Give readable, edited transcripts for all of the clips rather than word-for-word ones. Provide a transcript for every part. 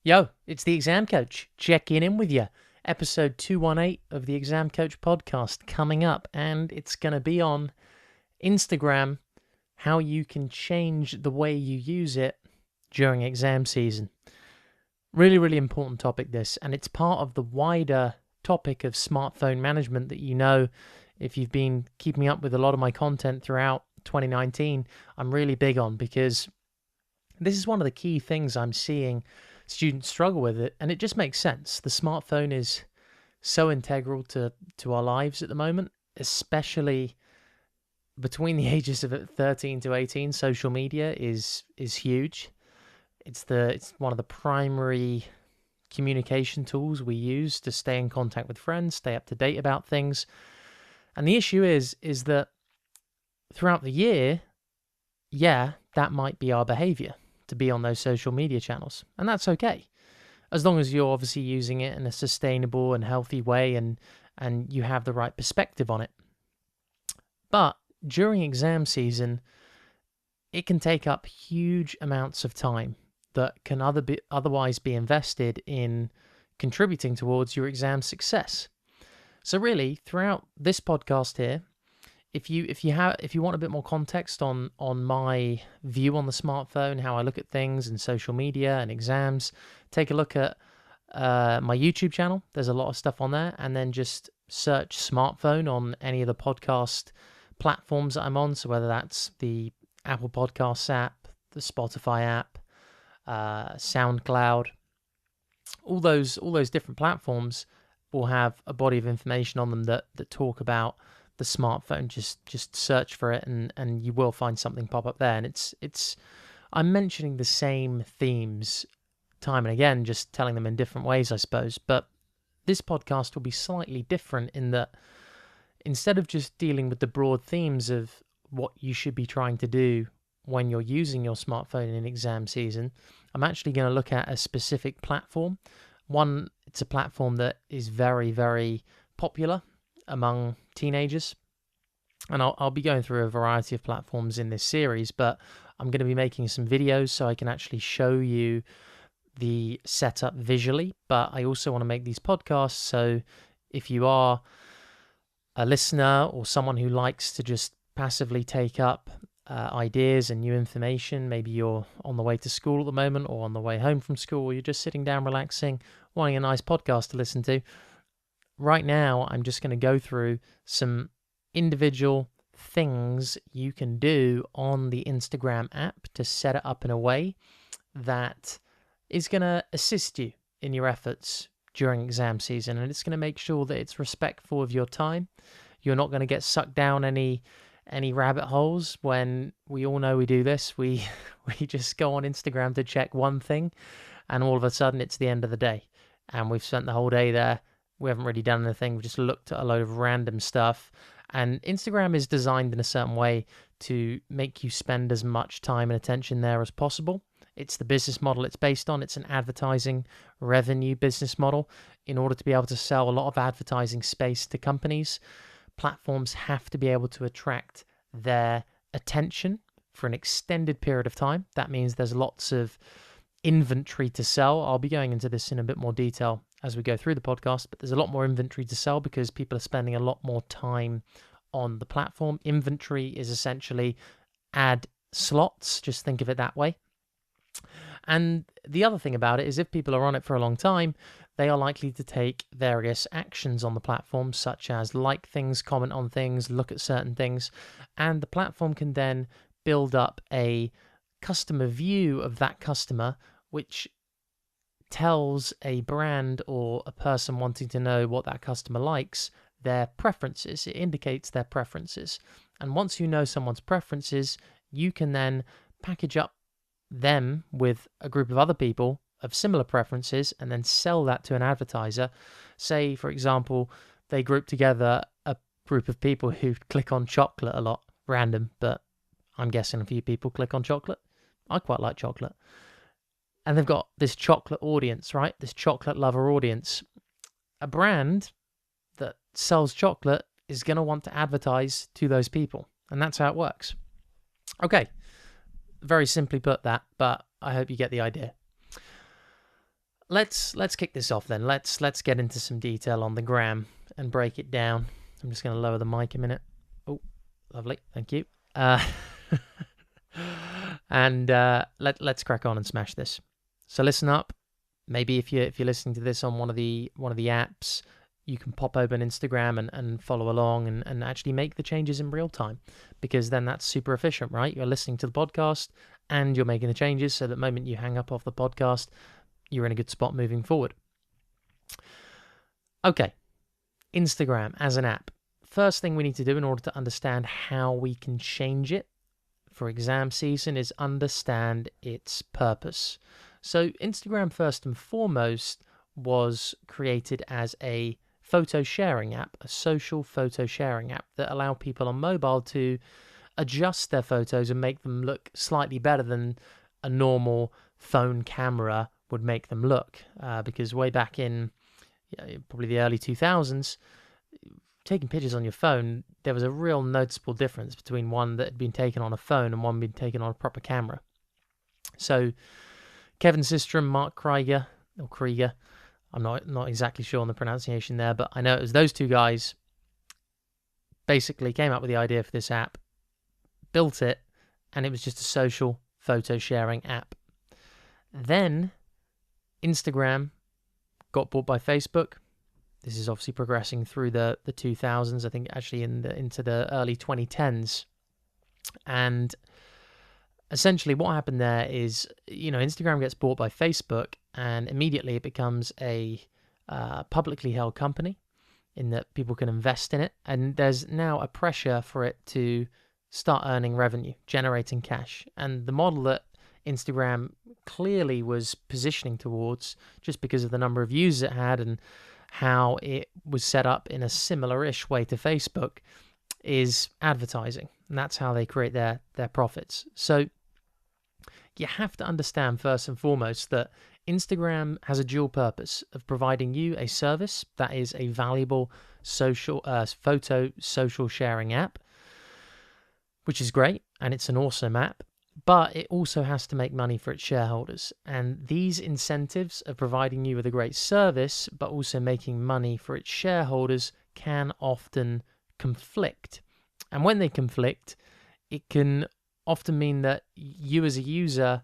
Yo, it's the Exam Coach checking in with you. Episode 218 of the Exam Coach podcast coming up, and it's going to be on Instagram, how you can change the way you use it during exam season. Really, really important topic this, and it's part of the wider topic of smartphone management that you know, if you've been keeping up with a lot of my content throughout 2019, I'm really big on, because this is one of the key things I'm seeing students struggle with it, and it just makes sense. The smartphone is so integral to our lives at the moment, especially between the ages of 13 to 18. Social media is huge. It's one of the primary communication tools we use to stay in contact with friends, stay up to date about things. And the issue is that throughout the year, yeah, that might be our behavior to be on those social media channels, and that's okay, as long as you're obviously using it in a sustainable and healthy way, and you have the right perspective on it. But during exam season, it can take up huge amounts of time that can otherwise be invested in contributing towards your exam success. So really, throughout this podcast here, if you want a bit more context on my view on the smartphone, how I look at things and social media and exams, take a look at my YouTube channel. There's a lot of stuff on there, and then just search smartphone on any of the podcast platforms that I'm on. So whether that's the Apple Podcasts app, the Spotify app, SoundCloud, all those different platforms will have a body of information on them that talk about the smartphone. Just search for it, and you will find something pop up there. And it's I'm mentioning the same themes time and again, just telling them in different ways, I suppose. But this podcast will be slightly different in that instead of just dealing with the broad themes of what you should be trying to do when you're using your smartphone in exam season, I'm actually going to look at a specific platform. One, it's a platform that is very, very popular among teenagers, and I'll be going through a variety of platforms in this series, but I'm going to be making some videos so I can actually show you the setup visually. But I also want to make these podcasts, so if you are a listener or someone who likes to just passively take up ideas and new information, maybe you're on the way to school at the moment or on the way home from school, or you're just sitting down relaxing, wanting a nice podcast to listen to, right now I'm just going to go through some individual things you can do on the Instagram app to set it up in a way that is going to assist you in your efforts during exam season, and it's going to make sure that it's respectful of your time. You're not going to get sucked down any rabbit holes. When we all know we do this, we just go on Instagram to check one thing, and all of a sudden it's the end of the day, and we've spent the whole day there. We haven't really done anything. We've just looked at a load of random stuff. And Instagram is designed in a certain way to make you spend as much time and attention there as possible. It's the business model it's based on. It's an advertising revenue business model. In order to be able to sell a lot of advertising space to companies, platforms have to be able to attract their attention for an extended period of time. That means there's lots of inventory to sell. I'll be going into this in a bit more detail as we go through the podcast, but there's a lot more inventory to sell because people are spending a lot more time on the platform. Inventory is essentially ad slots. Just think of it that way. And the other thing about it is if people are on it for a long time, they are likely to take various actions on the platform, such as like things, comment on things, look at certain things, and the platform can then build up a customer view of that customer, which tells a brand or a person wanting to know what that customer likes, their preferences. It indicates their preferences. And once you know someone's preferences, you can then package up them with a group of other people of similar preferences and then sell that to an advertiser. Say, for example, they group together a group of people who click on chocolate a lot. Random, but I'm guessing a few people click on chocolate. I quite like chocolate. And they've got this chocolate audience, right? This chocolate lover audience. A brand that sells chocolate is going to want to advertise to those people. And that's how it works. Okay. Very simply put that, but I hope you get the idea. let's kick this off then. Let's get into some detail on the gram and break it down. I'm just going to lower the mic a minute. Oh, lovely, thank you. And let's crack on and smash this. So listen up. Maybe if you're listening to this on one of the apps, you can pop open Instagram and follow along and actually make the changes in real time, because then that's super efficient, right? You're listening to the podcast and you're making the changes, so that moment you hang up off the podcast, you're in a good spot moving forward. Okay, Instagram as an app. First thing we need to do in order to understand how we can change it for exam season is understand its purpose. So Instagram, first and foremost, was created as a photo sharing app, a social photo sharing app that allowed people on mobile to adjust their photos and make them look slightly better than a normal phone camera would make them look. Because way back in probably the early 2000s, taking pictures on your phone, there was a real noticeable difference between one that had been taken on a phone and one being taken on a proper camera. So Kevin Systrom, Mark Krieger, I'm not exactly sure on the pronunciation there, but I know it was those two guys basically came up with the idea for this app, built it, and it was just a social photo sharing app. Then Instagram got bought by Facebook. This is obviously progressing through the 2000s, I think actually into the early 2010s. And essentially what happened there is, Instagram gets bought by Facebook and immediately it becomes a publicly held company in that people can invest in it. And there's now a pressure for it to start earning revenue, generating cash. And the model that Instagram clearly was positioning towards, just because of the number of users it had and how it was set up in a similar-ish way to Facebook, is advertising. And that's how they create their profits. So you have to understand first and foremost that Instagram has a dual purpose of providing you a service that is a valuable photo social sharing app, which is great, and it's an awesome app. But it also has to make money for its shareholders. And these incentives of providing you with a great service, but also making money for its shareholders, can often conflict. And when they conflict, it can often mean that you as a user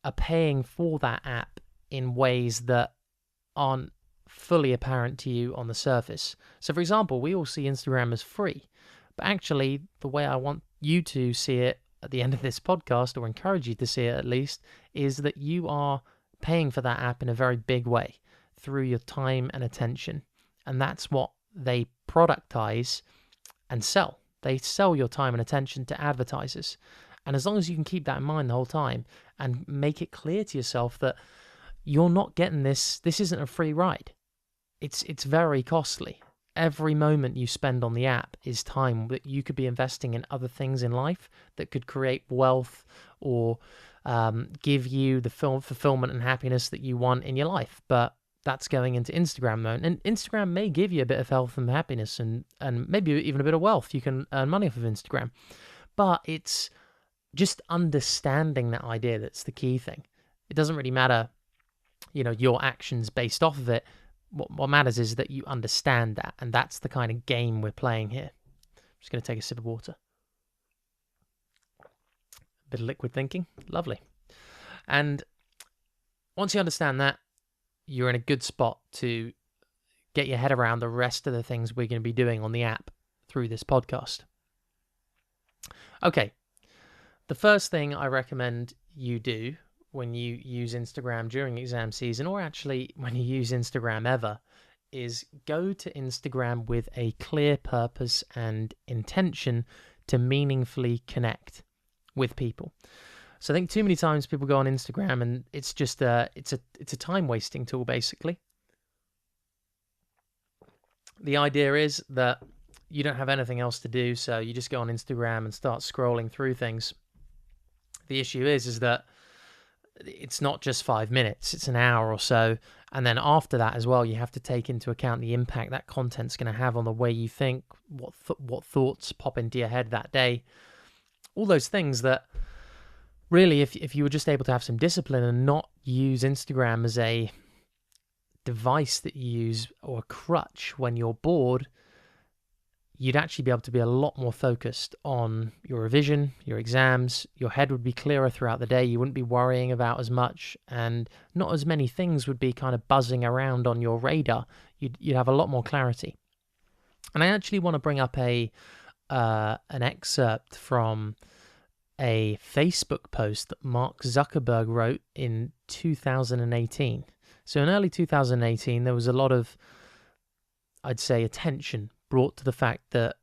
are paying for that app in ways that aren't fully apparent to you on the surface. So for example, we all see Instagram as free, but actually the way I want you to see it at the end of this podcast, or encourage you to see it at least, is that you are paying for that app in a very big way through your time and attention. And that's what they productize and sell. They sell your time and attention to advertisers. And as long as you can keep that in mind the whole time and make it clear to yourself that you're not getting this isn't a free ride. It's very costly. Every moment you spend on the app is time that you could be investing in other things in life that could create wealth or give you the fulfillment and happiness that you want in your life. But that's going into Instagram mode. And Instagram may give you a bit of health and happiness and maybe even a bit of wealth. You can earn money off of Instagram. But it's just understanding that idea that's the key thing. It doesn't really matter, your actions based off of it. What matters is that you understand that, and that's the kind of game we're playing here. I'm just going to take a sip of water. A bit of liquid thinking. Lovely. And once you understand that, you're in a good spot to get your head around the rest of the things we're going to be doing on the app through this podcast. Okay. The first thing I recommend you do when you use Instagram during exam season, or actually when you use Instagram ever, is go to Instagram with a clear purpose and intention to meaningfully connect with people. So I think too many times people go on Instagram and it's just it's a time wasting tool basically. The idea is that you don't have anything else to do, so you just go on Instagram and start scrolling through things. The issue is that it's not just 5 minutes, it's an hour or so. And then after that as well, you have to take into account the impact that content's going to have on the way you think, what thoughts pop into your head that day. All those things that really, if you were just able to have some discipline and not use Instagram as a device that you use or a crutch when you're bored, you'd actually be able to be a lot more focused on your revision, your exams. Your head would be clearer throughout the day. You wouldn't be worrying about as much, and not as many things would be kind of buzzing around on your radar. You'd have a lot more clarity. And I actually want to bring up an excerpt from a Facebook post that Mark Zuckerberg wrote in 2018. So in early 2018, there was a lot of, I'd say, attention brought to the fact that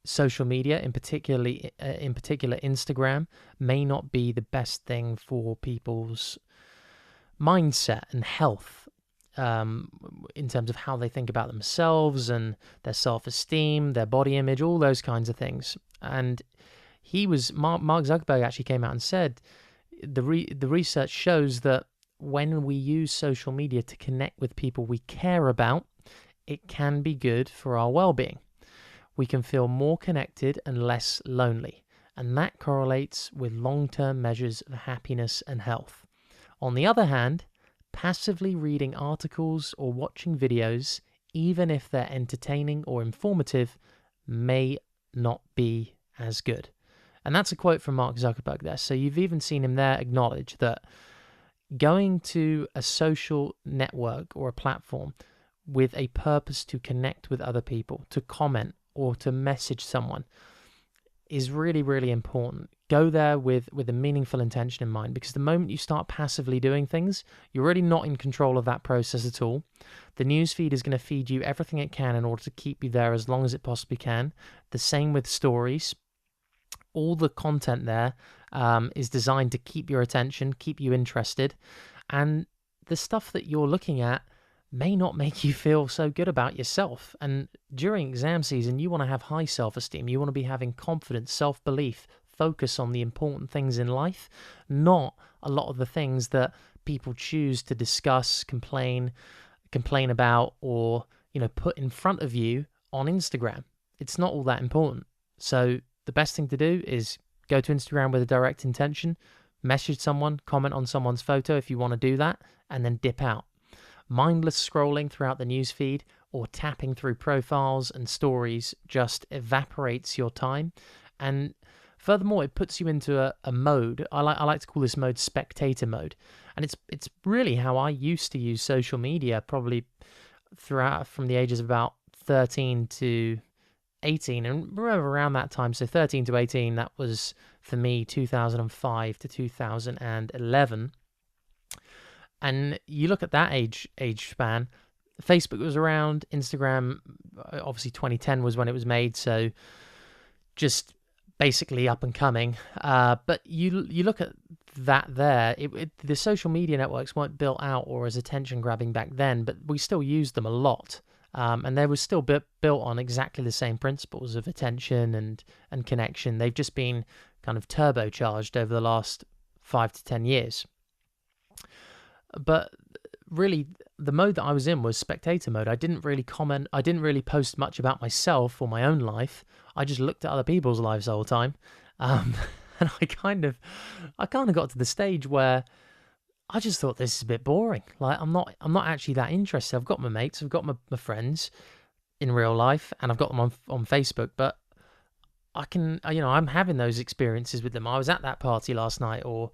social media, in particular Instagram, may not be the best thing for people's mindset and health, in terms of how they think about themselves and their self-esteem, their body image, all those kinds of things. And Mark Zuckerberg actually came out and said the research shows that when we use social media to connect with people we care about, it can be good for our well-being. We can feel more connected and less lonely, and that correlates with long-term measures of happiness and health. On the other hand, passively reading articles or watching videos, even if they're entertaining or informative, may not be as good. And that's a quote from Mark Zuckerberg there. So you've even seen him there acknowledge that going to a social network or a platform with a purpose to connect with other people, to comment or to message someone, is really, really important. Go there with a meaningful intention in mind, because the moment you start passively doing things, you're really not in control of that process at all. The newsfeed is going to feed you everything it can in order to keep you there as long as it possibly can. The same with stories. All the content there is designed to keep your attention, keep you interested, and the stuff that you're looking at may not make you feel so good about yourself. And during exam season, you want to have high self-esteem. You want to be having confidence, self-belief, focus on the important things in life, not a lot of the things that people choose to discuss, complain about, or put in front of you on Instagram. It's not all that important. So the best thing to do is go to Instagram with a direct intention, message someone, comment on someone's photo if you want to do that, and then dip out. Mindless scrolling throughout the newsfeed or tapping through profiles and stories just evaporates your time. And furthermore, it puts you into a mode. I like to call this mode spectator mode. And it's really how I used to use social media, probably throughout from the ages of about 13 to 18. And around that time, so 13 to 18, that was for me 2005 to 2011. And you look at that age span, Facebook was around, Instagram, obviously 2010 was when it was made, so just basically up and coming. But you look at that there, the social media networks weren't built out or as attention grabbing back then, but we still used them a lot. And they were still built on exactly the same principles of attention and connection. They've just been kind of turbocharged over the last 5 to 10 years. But really, the mode that I was in was spectator mode. I didn't really comment. I didn't really post much about myself or my own life. I just looked at other people's lives all the time. And I kind of got to the stage where I just thought, this is a bit boring. Like, I'm not actually that interested. I've got my mates, I've got my friends in real life, and I've got them on Facebook, but I'm having those experiences with them. I was at that party last night, or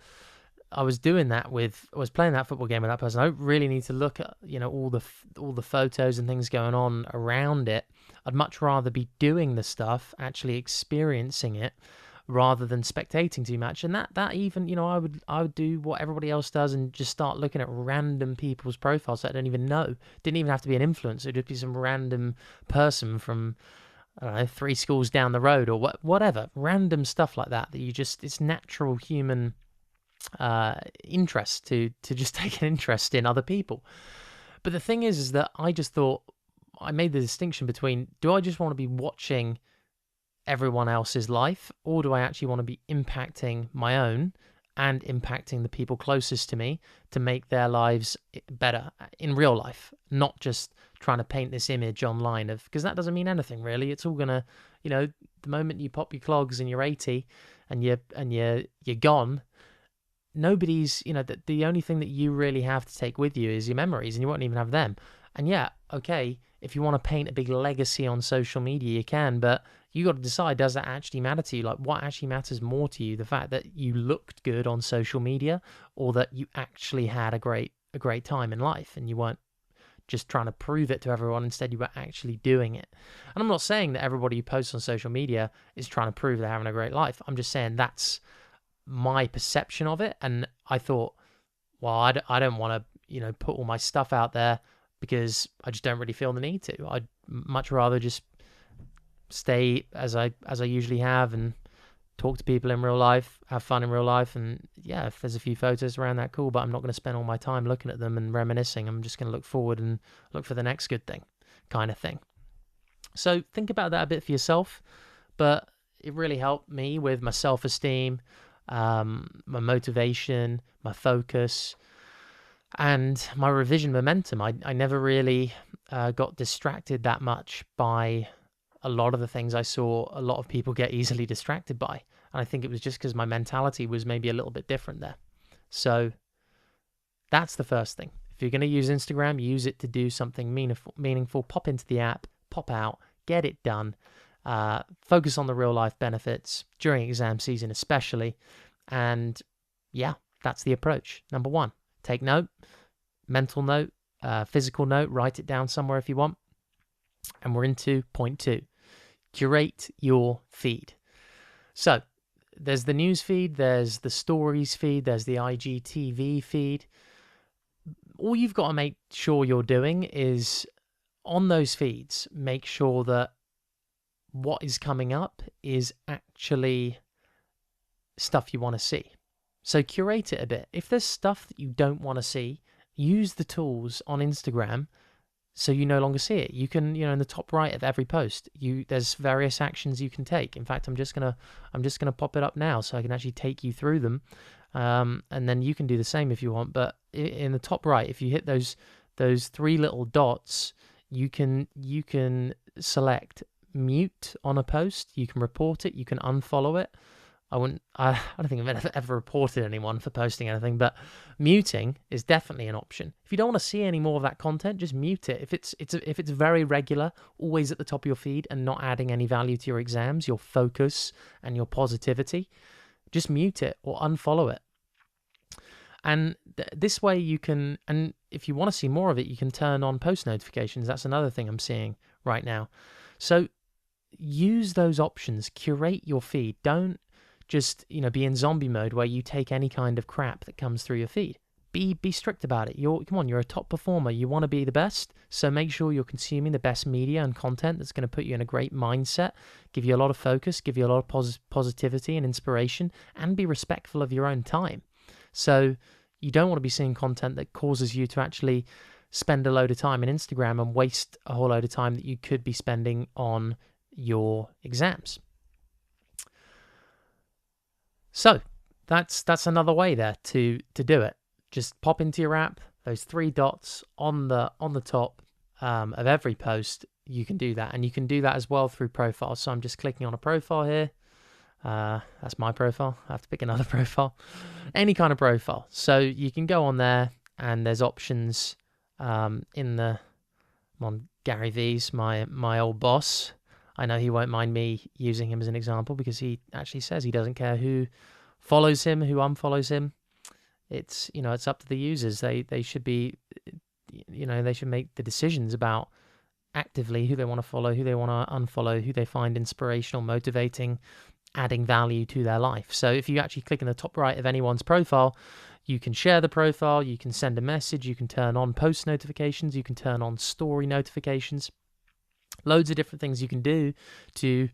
I was playing that football game with that person. I don't really need to look at, all the photos and things going on around it. I'd much rather be doing the stuff, actually experiencing it, rather than spectating too much. And that even, I would do what everybody else does and just start looking at random people's profiles that I don't even know. Didn't even have to be an influencer. It'd just be some random person from, I don't know, 3 schools down the road or whatever. Random stuff like that it's natural human interest to just take an interest in other people. But the thing is that I just thought, I made the distinction between, do I just want to be watching everyone else's life, or do I actually want to be impacting my own and impacting the people closest to me to make their lives better in real life, not just trying to paint this image online of, because that doesn't mean anything really. It's all gonna, the moment you pop your clogs and you're 80 and you're gone, nobody's, the only thing that you really have to take with you is your memories, and you won't even have them. And yeah, okay, if you want to paint a big legacy on social media, you can, but you got to decide, does that actually matter to you? Like, what actually matters more to you? The fact that you looked good on social media, or that you actually had a great time in life and you weren't just trying to prove it to everyone, instead you were actually doing it. And I'm not saying that everybody who posts on social media is trying to prove they're having a great life. I'm just saying that's my perception of it. And I thought, well, I don't want to, put all my stuff out there because I just don't really feel the need to. I'd much rather just stay as I usually have and talk to people in real life, have fun in real life. And yeah, if there's a few photos around, that cool, but I'm not going to spend all my time looking at them and reminiscing. I'm just going to look forward and look for the next good thing, kind of thing. So think about that a bit for yourself. But it really helped me with my self-esteem, my motivation, my focus, and my revision momentum. I never really got distracted that much by a lot of the things I saw a lot of people get easily distracted by. And I think it was just because my mentality was maybe a little bit different there. So that's the first thing. If you're going to use Instagram, use it to do something meaningful. Pop into the app, pop out, get it done. Focus on the real life benefits during exam season especially. And yeah, that's the approach. Number one, take note, mental note, physical note, write it down somewhere if you want. And we're into point two. Curate your feed. So there's the news feed, there's the stories feed, there's the IGTV feed. All you've got to make sure you're doing is on those feeds, make sure that what is coming up is actually stuff you want to see. So curate it a bit. If there's stuff that you don't want to see, use the tools on Instagram so you no longer see it. You can, in the top right of every post, there's various actions you can take. In fact, I'm just gonna pop it up now so I can actually take you through them, and then you can do the same if you want. But in the top right, if you hit those three little dots, you can select mute on a post. You can report it. You can unfollow it. I don't think I've ever reported anyone for posting anything, but muting is definitely an option. If you don't want to see any more of that content, just mute it. If it's very regular, always at the top of your feed and not adding any value to your exams, your focus and your positivity, just mute it or unfollow it. And this way you can, and if you want to see more of it, you can turn on post notifications. That's another thing I'm seeing right now. So use those options, curate your feed. Don't just, be in zombie mode where you take any kind of crap that comes through your feed. Be strict about it. You're a top performer. You want to be the best. So make sure you're consuming the best media and content that's going to put you in a great mindset, give you a lot of focus, give you a lot of positivity and inspiration, and be respectful of your own time. So you don't want to be seeing content that causes you to actually spend a load of time in Instagram and waste a whole load of time that you could be spending on your exams. So that's another way there to do it. Just pop into your app, those three dots on the top of every post. You can do that, and you can do that as well through profiles. So I'm just clicking on a profile here. That's my profile. I have to pick another profile. Any kind of profile. So you can go on there, and there's options in the. I'm on Gary V's, my old boss. I know he won't mind me using him as an example because he actually says he doesn't care who follows him, who unfollows him. It's, it's up to the users. They should be, they should make the decisions about actively who they want to follow, who they want to unfollow, who they find inspirational, motivating, adding value to their life. So if you actually click in the top right of anyone's profile, you can share the profile, you can send a message, you can turn on post notifications, you can turn on story notifications. Loads of different things you can do to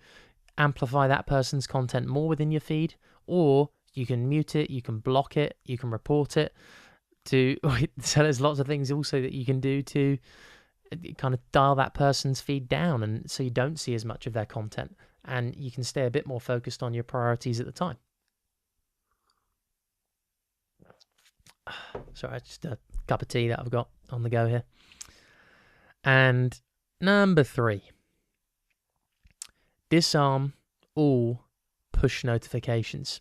amplify that person's content more within your feed, or you can mute it, you can block it, you can report it. So there's lots of things also that you can do to kind of dial that person's feed down, and so you don't see as much of their content, and you can stay a bit more focused on your priorities at the time. Sorry, just a cup of tea that I've got on the go here. And number 3, disarm all push notifications.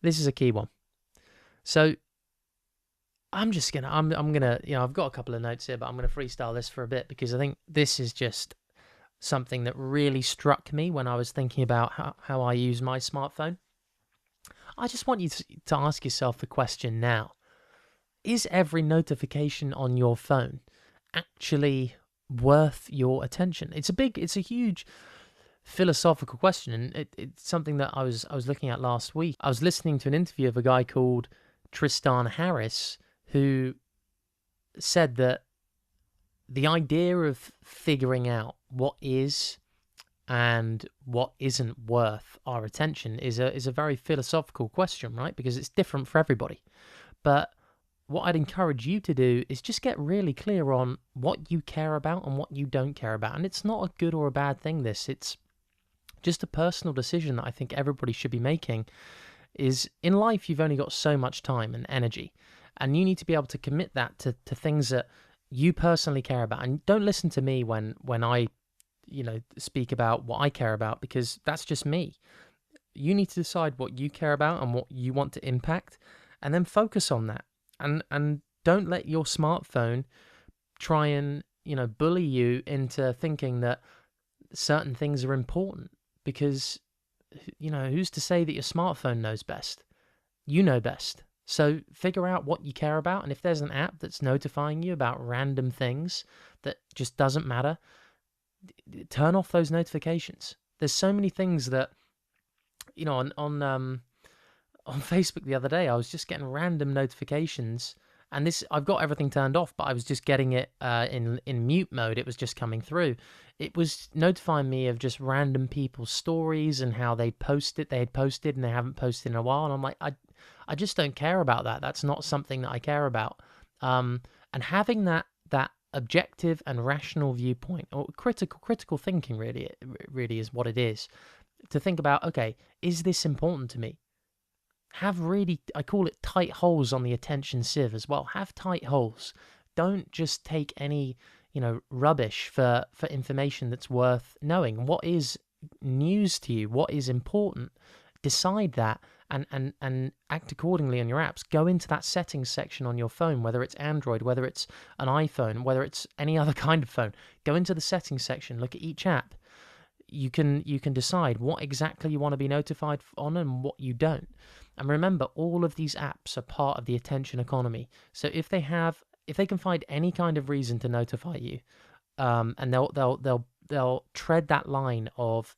This is a key one. So I'm gonna, I've got a couple of notes here, but I'm gonna freestyle this for a bit because I think this is just something that really struck me when I was thinking about how I use my smartphone. I just want you to ask yourself the question now. Is every notification on your phone actually worth your attention? It's a huge philosophical question, and it's something that I was looking at last week. I was listening to an interview of a guy called Tristan Harris, who said that the idea of figuring out what is and what isn't worth our attention is a very philosophical question, right? Because it's different for everybody. But what I'd encourage you to do is just get really clear on what you care about and what you don't care about. And it's not a good or a bad thing, this. It's just a personal decision that I think everybody should be making. Is in life, you've only got so much time and energy, and you need to be able to commit that to things that you personally care about. And don't listen to me when I speak about what I care about, because that's just me. You need to decide what you care about and what you want to impact, and then focus on that. And don't let your smartphone try and bully you into thinking that certain things are important, because who's to say that your smartphone knows best? You know best. So figure out what you care about, and if there's an app that's notifying you about random things that just doesn't matter, turn off those notifications. There's so many things that on Facebook the other day, I was just getting random notifications, and this, I've got everything turned off, but I was just getting it in mute mode. It was just coming through. It was notifying me of just random people's stories and how they had posted and they haven't posted in a while, and I'm like, I just don't care about that. That's not something that I care about. And having that objective and rational viewpoint, or critical thinking, really is what it is. To think about, okay, is this important to me? Have really, I call it tight holes on the attention sieve as well. Have tight holes. Don't just take any, rubbish for information that's worth knowing. What is news to you? What is important? Decide that and act accordingly on your apps. Go into that settings section on your phone, whether it's Android, whether it's an iPhone, whether it's any other kind of phone. Go into the settings section, look at each app. You can decide what exactly you want to be notified on and what you don't. And remember, all of these apps are part of the attention economy. So if they can find any kind of reason to notify you, and they'll tread that line of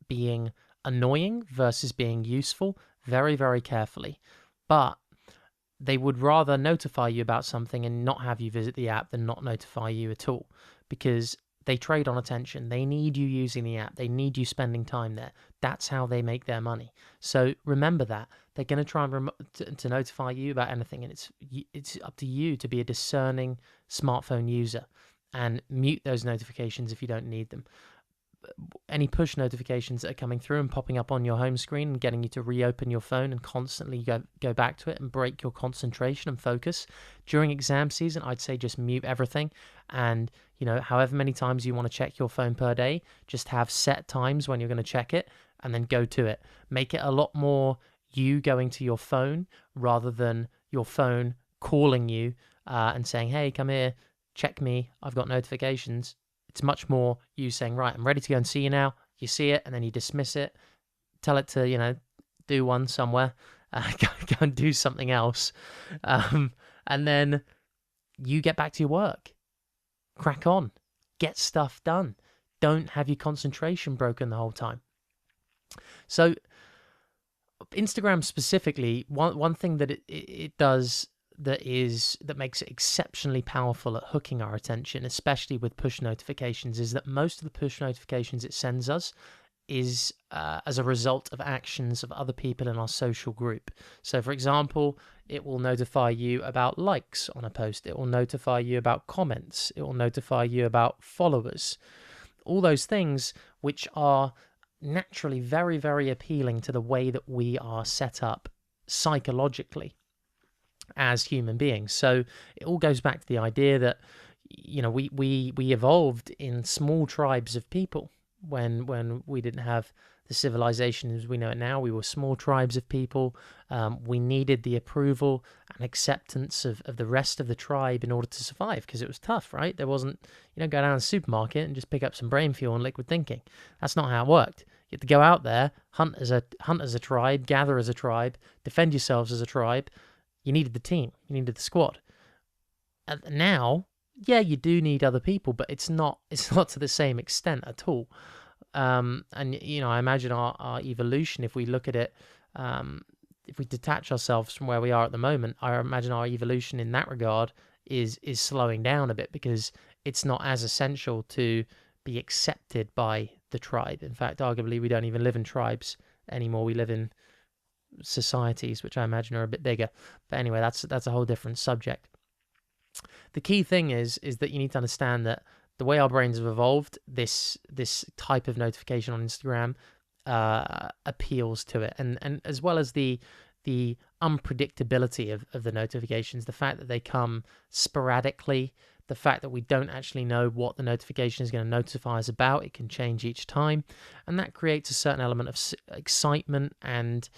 being annoying versus being useful very, very carefully. But they would rather notify you about something and not have you visit the app than not notify you at all, because they trade on attention. They need you using the app. They need you spending time there. That's how they make their money. So remember that. They're going to try and to notify you about anything, and it's up to you to be a discerning smartphone user and mute those notifications if you don't need them. Any push notifications that are coming through and popping up on your home screen and getting you to reopen your phone and constantly go back to it and break your concentration and focus. During exam season, I'd say just mute everything, and however many times you want to check your phone per day, just have set times when you're going to check it and then go to it. Make it a lot more you going to your phone rather than your phone calling you and saying, hey, come here, check me, I've got notifications. It's much more you saying, right, I'm ready to go and see you now. You see it, and then you dismiss it. Tell it to, do one somewhere. Go and do something else. And then you get back to your work. Crack on. Get stuff done. Don't have your concentration broken the whole time. So Instagram specifically, one thing that it does that makes it exceptionally powerful at hooking our attention, especially with push notifications, is that most of the push notifications it sends us is as a result of actions of other people in our social group. So, for example, it will notify you about likes on a post. It will notify you about comments. It will notify you about followers. All those things which are naturally very, very appealing to the way that we are set up psychologically as human beings. So it all goes back to the idea that we evolved in small tribes of people, when we didn't have the civilization as we know it now. We were small tribes of people. We needed the approval and acceptance of the rest of the tribe in order to survive, because it was tough, right? There wasn't, you don't go down to the supermarket and just pick up some brain fuel and liquid thinking. That's not how it worked. You had to go out there, hunt as a tribe, gather as a tribe, defend yourselves as a tribe. You needed the team. You needed the squad. And now, yeah, you do need other people, but it's not to the same extent at all. And I imagine our evolution, if we look at it, if we detach ourselves from where we are at the moment, I imagine our evolution in that regard is slowing down a bit, because it's not as essential to be accepted by the tribe. In fact, arguably, we don't even live in tribes anymore. We live in societies, which I imagine are a bit bigger. But anyway, that's a whole different subject. The key thing is that you need to understand that the way our brains have evolved, this type of notification on Instagram appeals to it, and as well as the unpredictability of the notifications, the fact that they come sporadically, the fact that we don't actually know what the notification is going to notify us about. It can change each time, and that creates a certain element of excitement and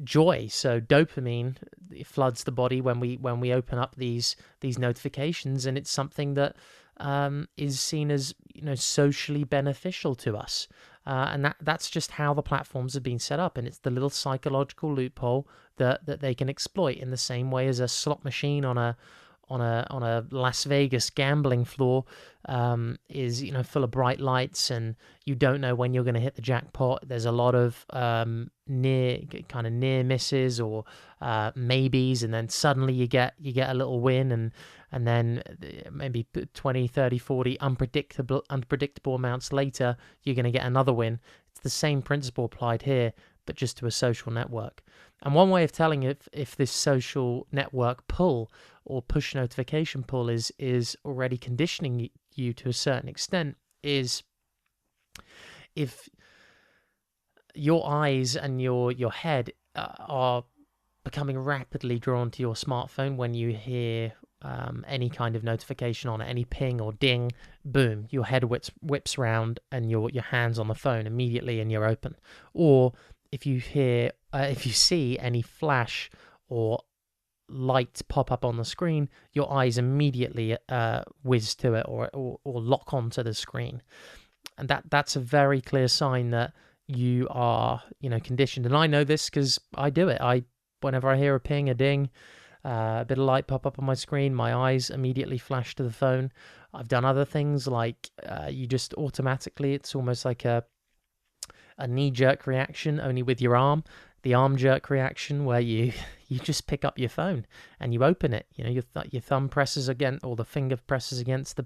joy. So dopamine floods the body when we open up these notifications, and it's something that is seen as socially beneficial to us, and that's just how the platforms have been set up, and it's the little psychological loophole that they can exploit, in the same way as a slot machine on a Las Vegas gambling floor is full of bright lights, and you don't know when you're going to hit the jackpot. There's a lot of near misses or maybes, and then suddenly you get a little win, and then maybe 20, 30, 40 unpredictable amounts later, you're going to get another win. It's the same principle applied here, but just to a social network. And one way of telling if this social network pull or push notification pull is already conditioning you to a certain extent is if your eyes and your head are becoming rapidly drawn to your smartphone when you hear any kind of notification on it, any ping or ding, boom, your head whips round and your hand's on the phone immediately and you're open. Or if you see any flash or light pop up on the screen, your eyes immediately whiz to it or lock onto the screen, and that's a very clear sign that you are conditioned. And I know this because I do it. Whenever I hear a ping, a ding, a bit of light pop up on my screen, my eyes immediately flash to the phone. I've done other things like you just automatically, it's almost like a knee-jerk reaction, only with your arm. The arm jerk reaction, where you just pick up your phone and you open it. Your thumb presses against, or the finger presses against the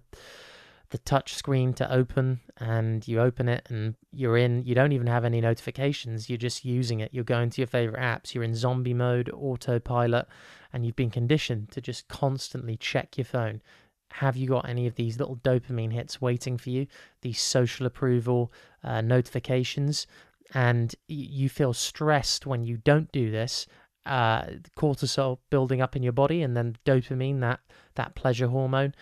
touch screen to open, and you open it and you're in. You don't even have any notifications. You're just using it. You're going to your favorite apps. You're in zombie mode, autopilot, and you've been conditioned to just constantly check your phone. Have you got any of these little dopamine hits waiting for you? These social approval notifications, and you feel stressed when you don't do this. Cortisol building up in your body, and then dopamine, that pleasure hormone,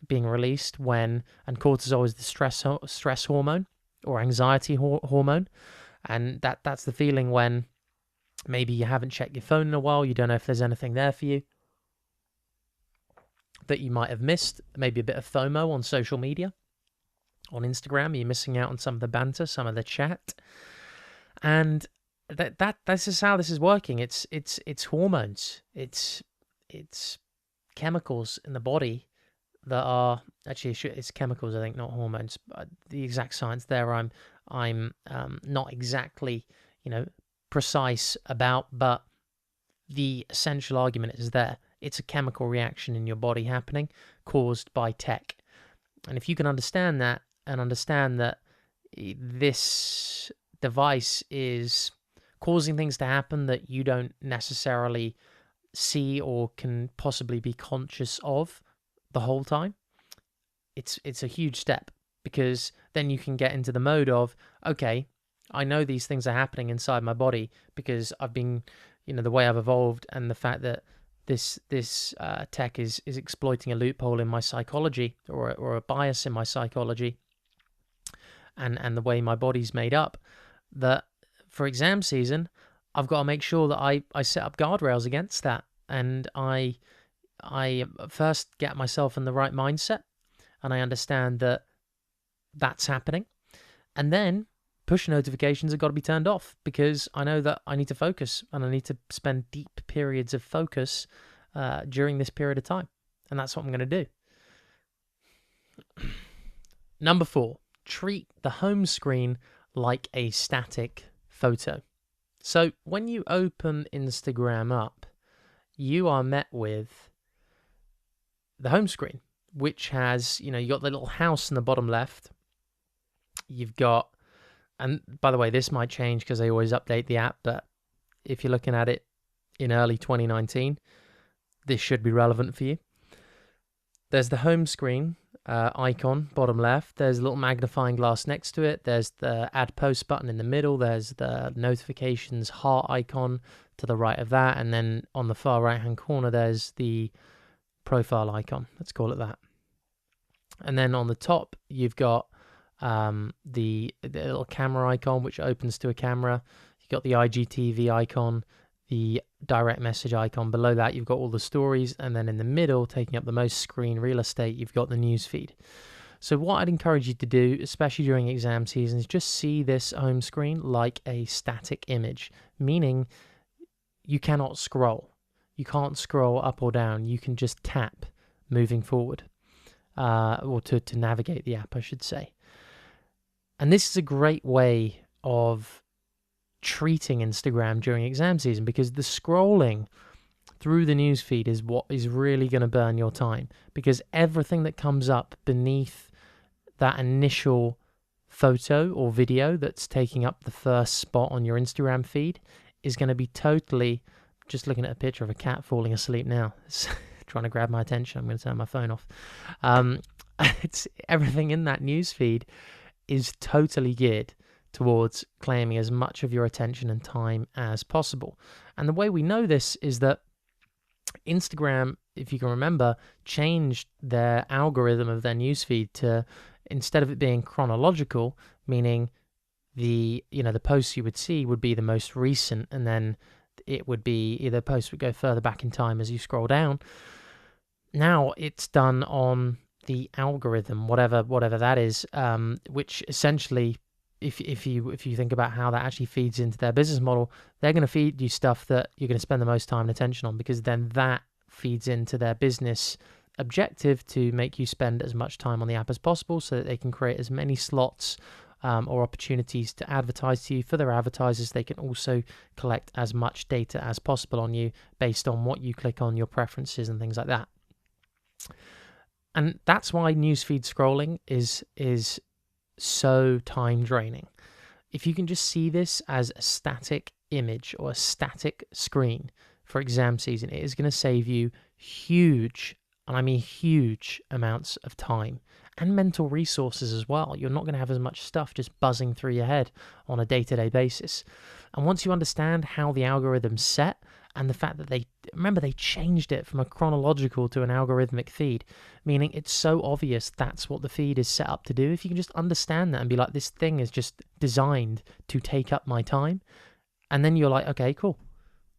being released and cortisol is the stress hormone or anxiety hormone, and that's the feeling when maybe you haven't checked your phone in a while. You don't know if there's anything there for you that you might have missed. Maybe a bit of FOMO on social media, on Instagram. You're missing out on some of the banter, some of the chat, and this is how this is working. It's hormones. It's chemicals in the body that are actually, it's chemicals, I think, not hormones. But the exact science there, I'm not exactly precise about, but the essential argument is there. It's a chemical reaction in your body happening, caused by tech. And if you can understand that, and understand that this device is causing things to happen that you don't necessarily see or can possibly be conscious of the whole time, it's a huge step, because then you can get into the mode of, okay, I know these things are happening inside my body because I've been, the way I've evolved, and the fact that this tech is exploiting a loophole in my psychology, or a bias in my psychology. and the way my body's made up, that for exam season, I've got to make sure that I set up guardrails against that, and I first get myself in the right mindset, and I understand that that's happening, and then push notifications have got to be turned off, because I know that I need to focus, and I need to spend deep periods of focus during this period of time, and that's what I'm going to do. Number 4, treat the home screen like a static photo. So when you open Instagram up, you are met with the home screen, which has, you got the little house in the bottom left. You've got, and by the way, this might change because they always update the app, but if you're looking at it in early 2019, this should be relevant for you. There's the home screen icon, bottom left. There's a little magnifying glass next to it. There's the add post button in the middle. There's the notifications heart icon to the right of that. And then on the far right-hand corner, there's the profile icon. Let's call it that. And then on the top, you've got the little camera icon, which opens to a camera. You've got the IGTV icon, the direct message icon. Below that, you've got all the stories. And then in the middle, taking up the most screen real estate, you've got the news feed. So what I'd encourage you to do, especially during exam season, is just see this home screen like a static image, meaning you cannot scroll. You can't scroll up or down. You can just tap moving forward, or to navigate the app, I should say. And this is a great way of treating Instagram during exam season, because the scrolling through the newsfeed is what is really going to burn your time, because everything that comes up beneath that initial photo or video that's taking up the first spot on your Instagram feed is going to be totally, just looking at a picture of a cat falling asleep now. It's trying to grab my attention. I'm going to turn my phone off. It's everything in that newsfeed is totally geared towards claiming as much of your attention and time as possible. And the way we know this is that Instagram, if you can remember, changed their algorithm of their newsfeed to, instead of it being chronological, meaning the posts you would see would be the most recent, and then it would be either posts would go further back in time as you scroll down. Now it's done on the algorithm, whatever that is, which essentially, if you think about how that actually feeds into their business model, they're going to feed you stuff that you're going to spend the most time and attention on, because then that feeds into their business objective to make you spend as much time on the app as possible, so that they can create as many slots or opportunities to advertise to you for their advertisers. They can also collect as much data as possible on you based on what you click on, your preferences and things like that. And that's why newsfeed scrolling is so time draining. If you can just see this as a static image or a static screen for exam season, it is going to save you huge, and I mean huge, amounts of time and mental resources as well. You're not going to have as much stuff just buzzing through your head on a day-to-day basis. And once you understand how the algorithm's set, and the fact that they changed it from a chronological to an algorithmic feed, meaning it's so obvious that's what the feed is set up to do. If you can just understand that and be like, this thing is just designed to take up my time, and then you're like, okay, cool.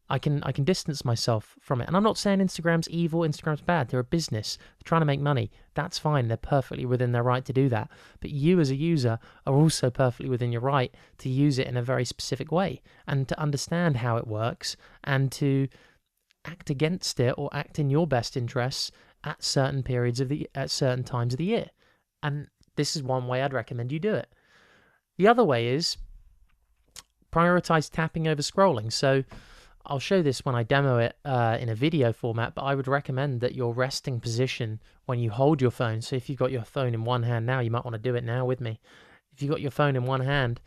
I can distance myself from it. And I'm not saying Instagram's evil, Instagram's bad. They're a business. They're trying to make money. That's fine. They're perfectly within their right to do that. But you as a user are also perfectly within your right to use it in a very specific way, and to understand how it works, and to act against it or act in your best interests at certain times of the year. And this is one way I'd recommend you do it. The other way is prioritize tapping over scrolling. So I'll show this when I demo it in a video format, but I would recommend that your resting position when you hold your phone, so if you've got your phone in one hand now, you might want to do it now with me. If you've got your phone in one hand,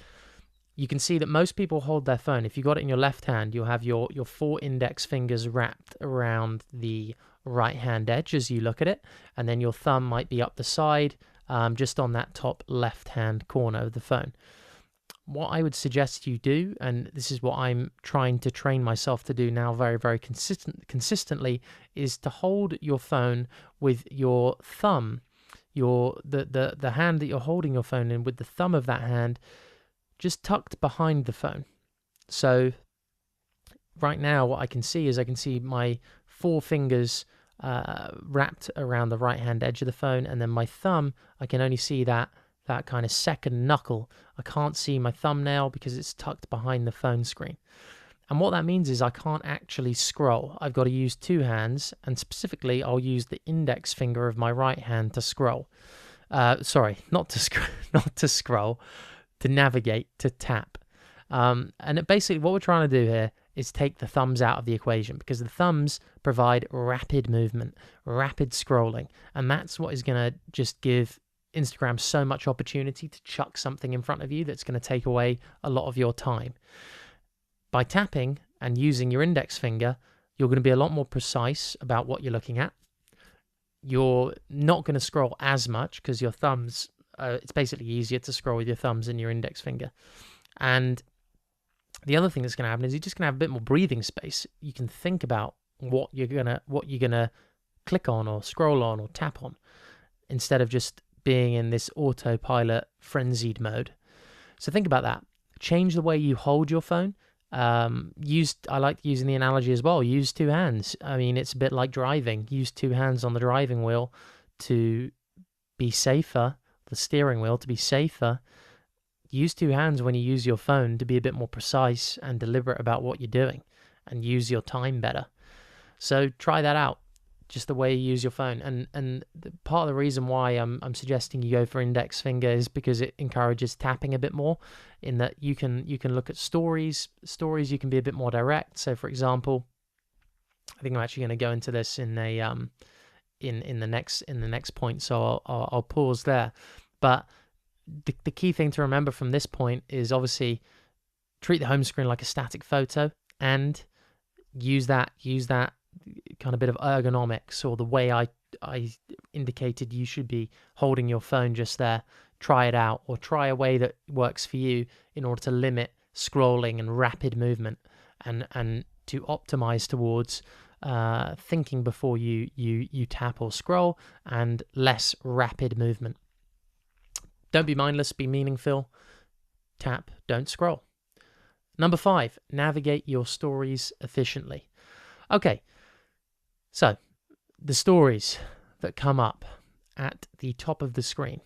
you can see that most people hold their phone. If you got it in your left hand, you'll have your 4 index fingers wrapped around the right hand edge as you look at it, and then your thumb might be up the side, just on that top left hand corner of the phone. What I would suggest you do, and this is what I'm trying to train myself to do now very, very consistently, is to hold your phone with your thumb, the hand that you're holding your phone in with the thumb of that hand just tucked behind the phone. So right now what I can see is I can see my 4 fingers wrapped around the right hand edge of the phone, and then my thumb, I can only see that kind of second knuckle. I can't see my thumbnail because it's tucked behind the phone screen. And what that means is I can't actually scroll. I've got to use 2 hands, and specifically I'll use the index finger of my right hand to scroll. Sorry, not to scroll, to navigate, to tap. And basically what we're trying to do here is take the thumbs out of the equation, because the thumbs provide rapid movement, rapid scrolling, and that's what is going to just give Instagram so much opportunity to chuck something in front of you that's going to take away a lot of your time. By tapping and using your index finger, you're going to be a lot more precise about what you're looking at. You're not going to scroll as much because your thumbs, it's basically easier to scroll with your thumbs than your index finger. And the other thing that's going to happen is you're just going to have a bit more breathing space. You can think about what you're gonna click on or scroll on or tap on, instead of just being in this autopilot frenzied mode. So think about that. Change the way you hold your phone. I like using the analogy as well. Use 2 hands. I mean, it's a bit like driving. Use 2 hands on the driving wheel to be safer, the steering wheel to be safer. Use 2 hands when you use your phone to be a bit more precise and deliberate about what you're doing, and use your time better. So try that out, just the way you use your phone. And part of the reason why I'm suggesting you go for index finger is because it encourages tapping a bit more, in that you can look at stories. Stories, you can be a bit more direct. So for example, I think I'm actually going to go into this in a in the next point, so I'll pause there. But the key thing to remember from this point is obviously treat the home screen like a static photo, and use that kind of bit of ergonomics, or the way I indicated you should be holding your phone just there. Try it out, or try a way that works for you in order to limit scrolling and rapid movement, and to optimize towards thinking before you tap or scroll, and less rapid movement. Don't be mindless, be meaningful. Tap, don't scroll. Number 5, navigate your stories efficiently. Okay, so the stories that come up at the top of the screen.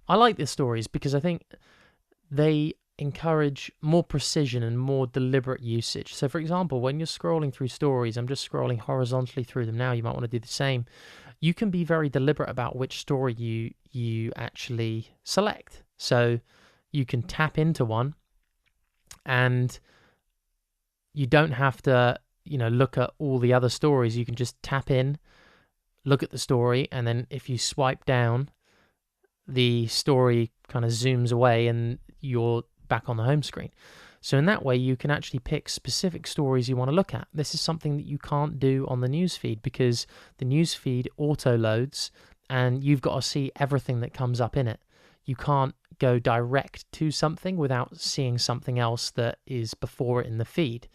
I like the stories because I think they encourage more precision and more deliberate usage. So for example, when you're scrolling through stories, I'm just scrolling horizontally through them now, you might want to do the same. You can be very deliberate about which story you actually select. So you can tap into one, and you don't have to, look at all the other stories. You can just tap in, look at the story, and then if you swipe down, the story kind of zooms away and you're back on the home screen. So in that way, you can actually pick specific stories you want to look at. This is something that you can't do on the newsfeed, because the newsfeed auto loads and you've got to see everything that comes up in it. You can't go direct to something without seeing something else that is before it in the feed.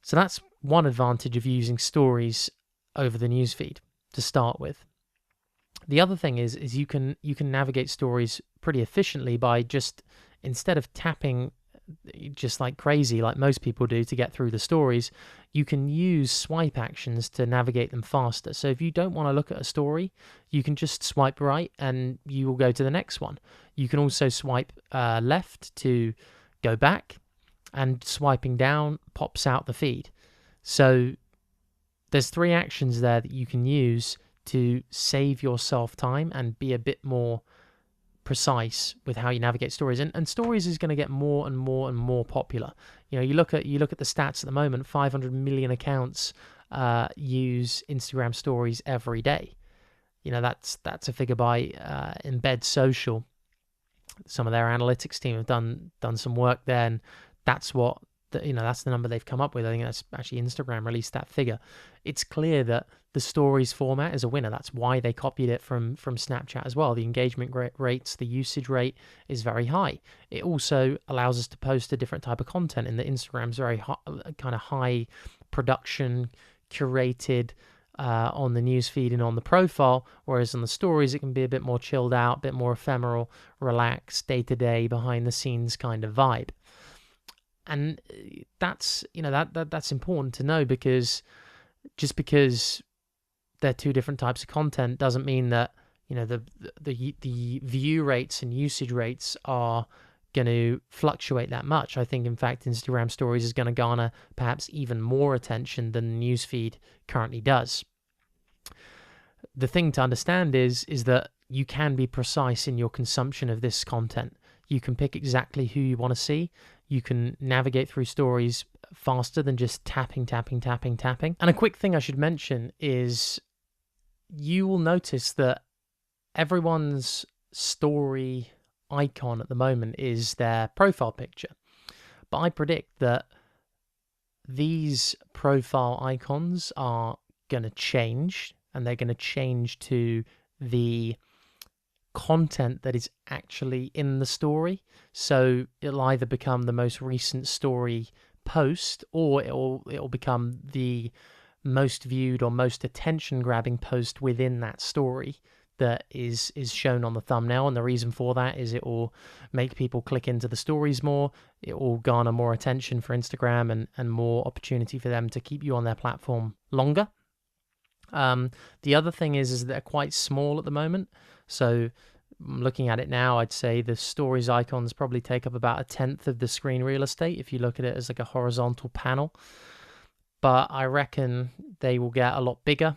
So that's one advantage of using stories over the newsfeed to start with. The other thing is you can navigate stories pretty efficiently by just, instead of tapping just like crazy like most people do to get through the stories, you can use swipe actions to navigate them faster. So if you don't want to look at a story, you can just swipe right and you will go to the next one. You can also swipe left to go back, and swiping down pops out the feed. So there's 3 actions there that you can use to save yourself time and be a bit more precise with how you navigate stories. And stories is going to get more and more and more popular. You look at the stats at the moment. 500 million accounts use Instagram stories every day. That's a figure by Embed Social. Some of their analytics team have done some work there, and that's what that's the number they've come up with. I think that's actually Instagram released that figure. It's clear that the stories format is a winner. That's why they copied it from Snapchat as well. The engagement rates, the usage rate is very high. It also allows us to post a different type of content, in that Instagram's very kind of high production, curated, on the newsfeed and on the profile, whereas on the stories it can be a bit more chilled out, a bit more ephemeral, relaxed, day-to-day, behind-the-scenes kind of vibe. And that's that's important to know, because just because they're two different types of content doesn't mean that the view rates and usage rates are going to fluctuate that much. I think, in fact, Instagram Stories is going to garner perhaps even more attention than the newsfeed currently does. The thing to understand is that you can be precise in your consumption of this content. You can pick exactly who you want to see. You can navigate through stories faster than just tapping. And a quick thing I should mention is you will notice that everyone's story icon at the moment is their profile picture. But I predict that these profile icons are going to change, and they're going to change to the content that is actually in the story. So it'll either become the most recent story post, or it'll become the most viewed or most attention grabbing post within that story that is shown on the thumbnail. And the reason for that is it will make people click into the stories more. It will garner more attention for Instagram and more opportunity for them to keep you on their platform longer. The other thing is they're quite small at the moment. So looking at it now, I'd say the stories icons probably take up about 1/10 of the screen real estate if you look at it as like a horizontal panel. But I reckon they will get a lot bigger.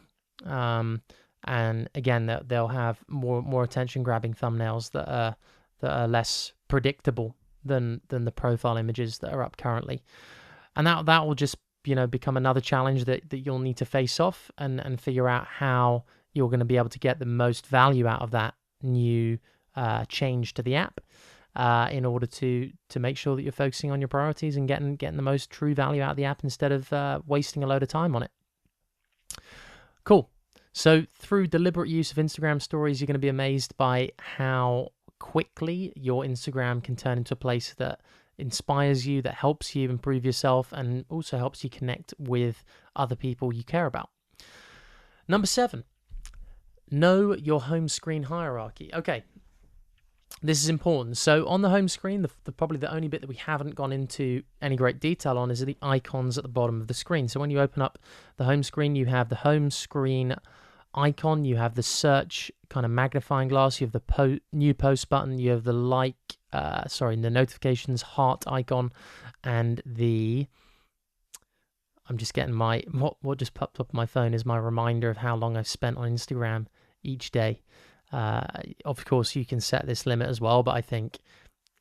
And again, they'll have more attention grabbing thumbnails that are less predictable than the profile images that are up currently. And that will just become another challenge that you'll need to face off and figure out how you're going to be able to get the most value out of that new change to the app, in order to make sure that you're focusing on your priorities and getting the most true value out of the app instead of wasting a load of time on it. Cool. So through deliberate use of Instagram Stories, you're going to be amazed by how quickly your Instagram can turn into a place that inspires you, that helps you improve yourself, and also helps you connect with other people you care about. Number 7, know your home screen hierarchy. Okay, this is important. So on the home screen, probably the only bit that we haven't gone into any great detail on is the icons at the bottom of the screen. So when you open up the home screen, you have the home screen icon, you have the search kind of magnifying glass, you have the new post button, you have the the notifications heart icon, and I'm just getting what just popped up on my phone is my reminder of how long I've spent on Instagram each day. Of course, you can set this limit as well, but I think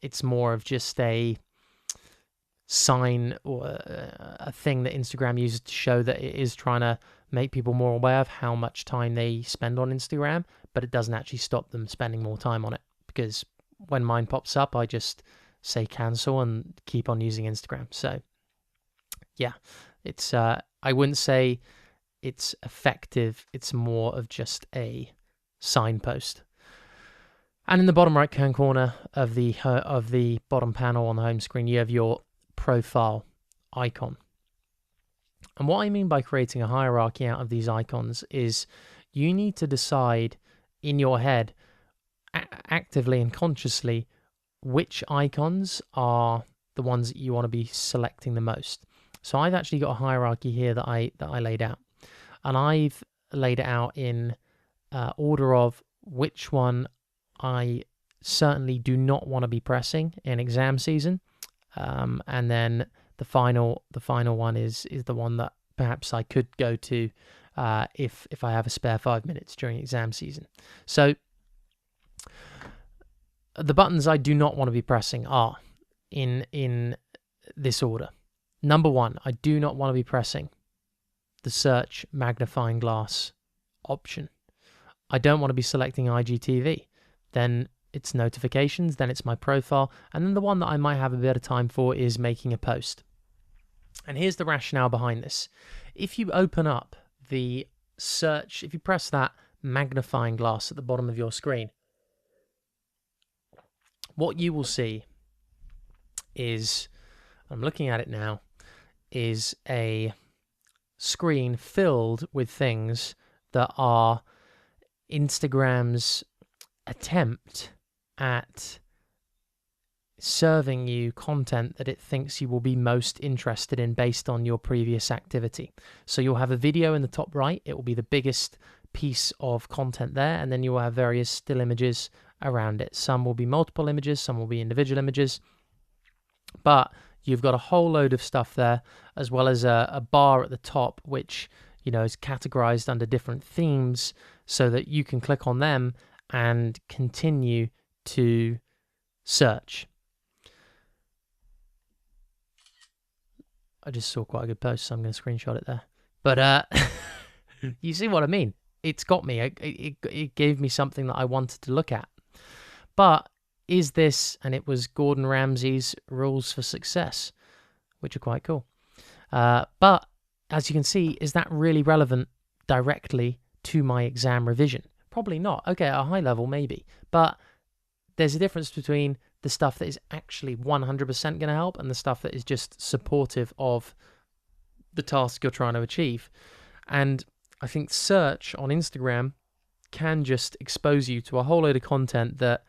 it's more of just a sign or a thing that Instagram uses to show that it is trying to make people more aware of how much time they spend on Instagram, but it doesn't actually stop them spending more time on it, because when mine pops up, I just say cancel and keep on using Instagram. So yeah, it's I wouldn't say it's effective. It's more of just a signpost. And in the bottom right hand corner of the bottom panel on the home screen, you have your profile icon. And what I mean by creating a hierarchy out of these icons is you need to decide in your head, actively and consciously, which icons are the ones that you want to be selecting the most. So I've actually got a hierarchy here that I laid out, and I've laid it out in order of which one I certainly do not want to be pressing in exam season, and then the final one is the one that perhaps I could go to if I have a spare 5 minutes during exam season. So the buttons I do not want to be pressing are in this order. Number 1, I do not want to be pressing the search magnifying glass option. I don't want to be selecting IGTV. Then it's notifications, then it's my profile, and then the one that I might have a bit of time for is making a post. And here's the rationale behind this. If you open up the search, if you press that magnifying glass at the bottom of your screen, what you will see is, I'm looking at it now, is a screen filled with things that are Instagram's attempt at serving you content that it thinks you will be most interested in based on your previous activity. So you'll have a video in the top right. It will be the biggest piece of content there, and then you will have various still images around it. Some will be multiple images, some will be individual images, but you've got a whole load of stuff there, as well as a bar at the top, which, you know, is categorized under different themes so that you can click on them and continue to search. I just saw quite a good post, so I'm going to screenshot it there. But you see what I mean? It's got me. It gave me something that I wanted to look at. But is this, and it was Gordon Ramsay's rules for success, which are quite cool. But as you can see, is that really relevant directly to my exam revision? Probably not. Okay, at a high level, maybe. But there's a difference between the stuff that is actually 100% going to help and the stuff that is just supportive of the task you're trying to achieve. And I think search on Instagram can just expose you to a whole load of content that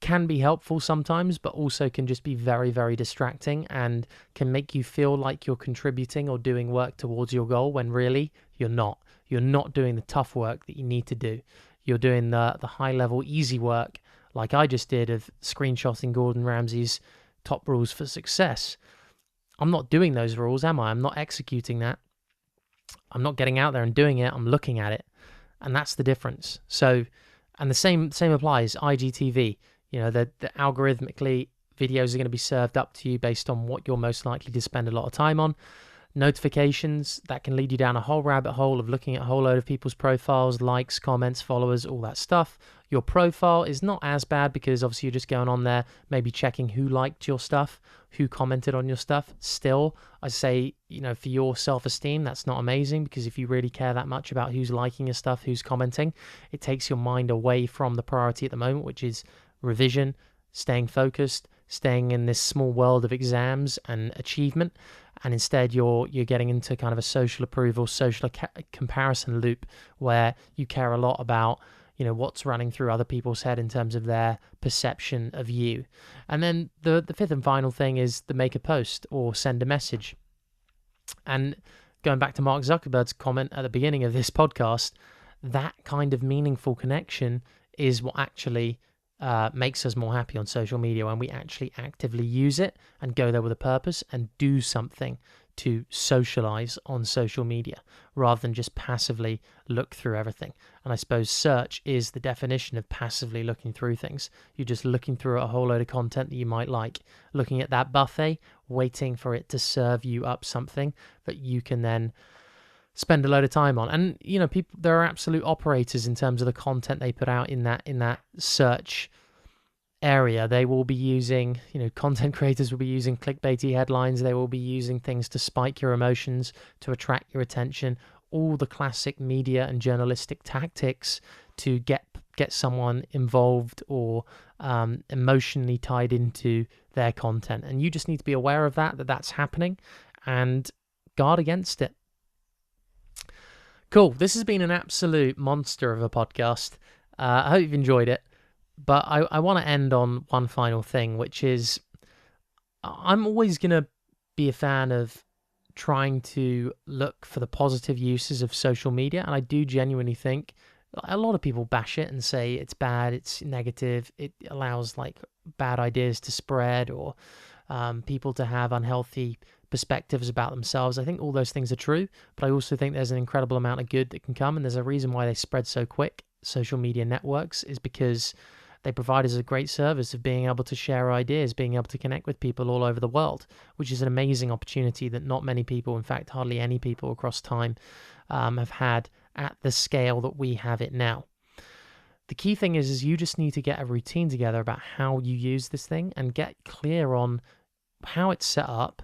can be helpful sometimes, but also can just be very, very distracting and can make you feel like you're contributing or doing work towards your goal when really you're not. You're not doing the tough work that you need to do. You're doing the high-level, easy work like I just did of screenshotting Gordon Ramsay's top rules for success. I'm not doing those rules, am I? I'm not executing that. I'm not getting out there and doing it. I'm looking at it. And that's the difference. So, and the same applies. IGTV, you know, the algorithmically videos are going to be served up to you based on what you're most likely to spend a lot of time on. Notifications, that can lead you down a whole rabbit hole of looking at a whole load of people's profiles, likes, comments, followers, all that stuff. Your profile is not as bad because obviously you're just going on there, maybe checking who liked your stuff, who commented on your stuff. Still, I say, you know, for your self-esteem, that's not amazing, because if you really care that much about who's liking your stuff, who's commenting, it takes your mind away from the priority at the moment, which is revision, staying focused, staying in this small world of exams and achievement. And instead you're getting into kind of a social approval, social comparison loop where you care a lot about, you know, what's running through other people's head in terms of their perception of you. And then the fifth and final thing is the make a post or send a message. And going back to Mark Zuckerberg's comment at the beginning of this podcast, that kind of meaningful connection is what actually makes us more happy on social media, when we actually actively use it and go there with a purpose and do something to socialize on social media rather than just passively look through everything. And I suppose search is the definition of passively looking through things. You're just looking through a whole load of content that you might like, looking at that buffet, waiting for it to serve you up something that you can then spend a load of time on. And, you know, people, there are absolute operators in terms of the content they put out in that search area. They will be using, you know, content creators will be using clickbaity headlines. They will be using things to spike your emotions, to attract your attention, all the classic media and journalistic tactics to get someone involved or emotionally tied into their content. And you just need to be aware of that's happening and guard against it. Cool. This has been an absolute monster of a podcast. I hope you've enjoyed it. But I want to end on one final thing, which is I'm always going to be a fan of trying to look for the positive uses of social media. And I do genuinely think a lot of people bash it and say it's bad, it's negative, it allows like bad ideas to spread or people to have unhealthy perspectives about themselves. I think all those things are true, but I also think there's an incredible amount of good that can come, and there's a reason why they spread so quick. Social media networks is because they provide us a great service of being able to share ideas, being able to connect with people all over the world, which is an amazing opportunity that not many people, in fact, hardly any people across time have had at the scale that we have it now. The key thing is you just need to get a routine together about how you use this thing and get clear on how it's set up,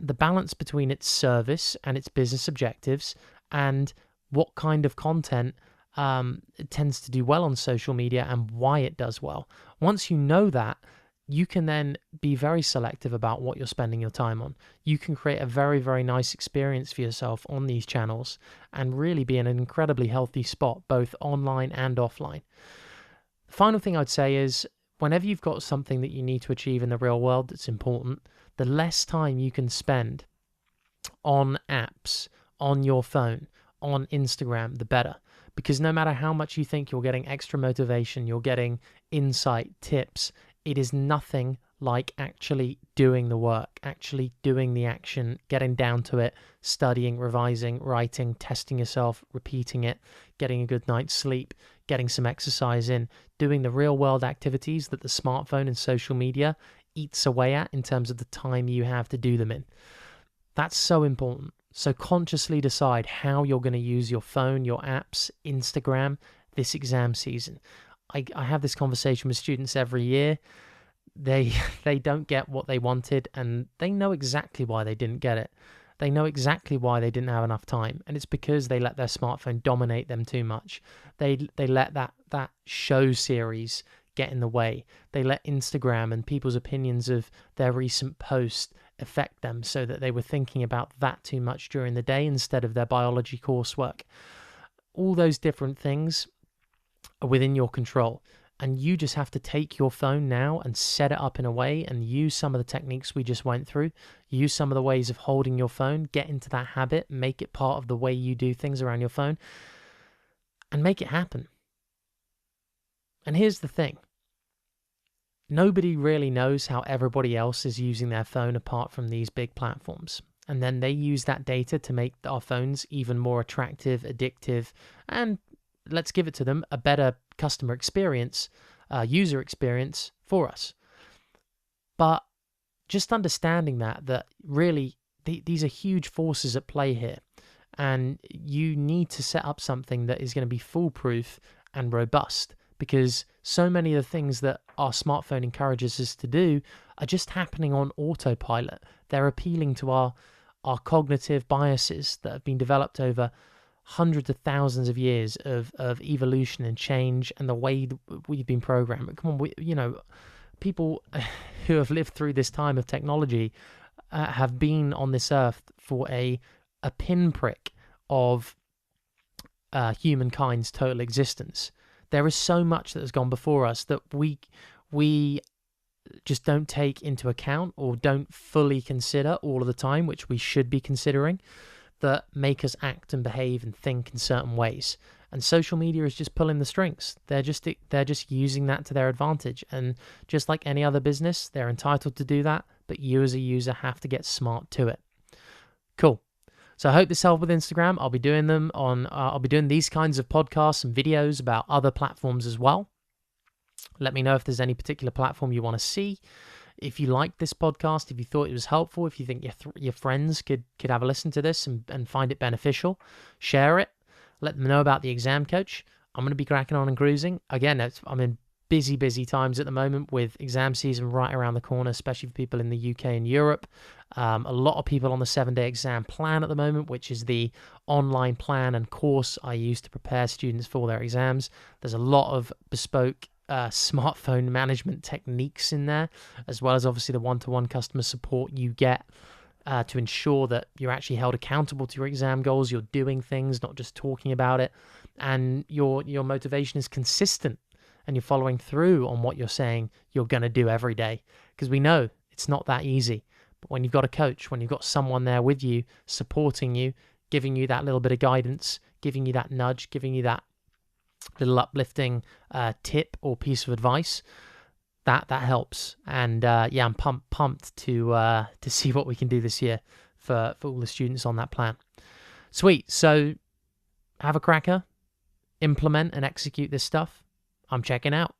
the balance between its service and its business objectives, and what kind of content it tends to do well on social media and why it does well. Once you know that, you can then be very selective about what you're spending your time on. You can create a very, very nice experience for yourself on these channels and really be in an incredibly healthy spot, both online and offline. The final thing I'd say is whenever you've got something that you need to achieve in the real world that's important, the less time you can spend on apps, on your phone, on Instagram, the better. Because no matter how much you think you're getting extra motivation, you're getting insight, tips, it is nothing like actually doing the work, actually doing the action, getting down to it, studying, revising, writing, testing yourself, repeating it, getting a good night's sleep, getting some exercise in, doing the real world activities that the smartphone and social media eats away at in terms of the time you have to do them in. That's so important. So consciously decide how you're going to use your phone, your apps, Instagram this exam season. I have this conversation with students every year. They don't get what they wanted, and they know exactly why they didn't get it. They know exactly why they didn't have enough time, and it's because they let their smartphone dominate them too much. They let that show series get in the way. They let Instagram and people's opinions of their recent post affect them so that they were thinking about that too much during the day instead of their biology coursework. All those different things are within your control, and you just have to take your phone now and set it up in a way and use some of the techniques we just went through, use some of the ways of holding your phone, get into that habit, make it part of the way you do things around your phone, and make it happen. And here's the thing. Nobody really knows how everybody else is using their phone apart from these big platforms. And then they use that data to make our phones even more attractive, addictive, and let's give it to them, a better customer experience, user experience for us. But just understanding that really these are huge forces at play here. And you need to set up something that is going to be foolproof and robust, because so many of the things that our smartphone encourages us to do are just happening on autopilot. They're appealing to our cognitive biases that have been developed over hundreds of thousands of years of evolution and change and the way we've been programmed. Come on, people who have lived through this time of technology have been on this earth for a pinprick of humankind's total existence. There is so much that has gone before us that we just don't take into account or don't fully consider all of the time, which we should be considering, that make us act and behave and think in certain ways. And social media is just pulling the strings. They're just using that to their advantage. And just like any other business, they're entitled to do that, but you as a user have to get smart to it. Cool. So I hope this helped with Instagram. I'll be doing them on. I'll be doing these kinds of podcasts and videos about other platforms as well. Let me know if there's any particular platform you want to see. If you liked this podcast, if you thought it was helpful, if you think your friends could have a listen to this and find it beneficial, share it. Let them know about the exam coach. I'm going to be cracking on and cruising. Again, I'm in busy times at the moment with exam season right around the corner, especially for people in the UK and Europe. A lot of people on the 7-day exam plan at the moment, which is the online plan and course I use to prepare students for their exams. There's a lot of bespoke smartphone management techniques in there, as well as obviously the one-to-one customer support you get to ensure that you're actually held accountable to your exam goals. You're doing things, not just talking about it, and your motivation is consistent, and you're following through on what you're saying you're going to do every day, because we know it's not that easy. But when you've got a coach, when you've got someone there with you, supporting you, giving you that little bit of guidance, giving you that nudge, giving you that little uplifting tip or piece of advice, that helps. And I'm pumped to see what we can do this year for all the students on that plan. Sweet. So have a cracker, implement and execute this stuff. I'm checking out.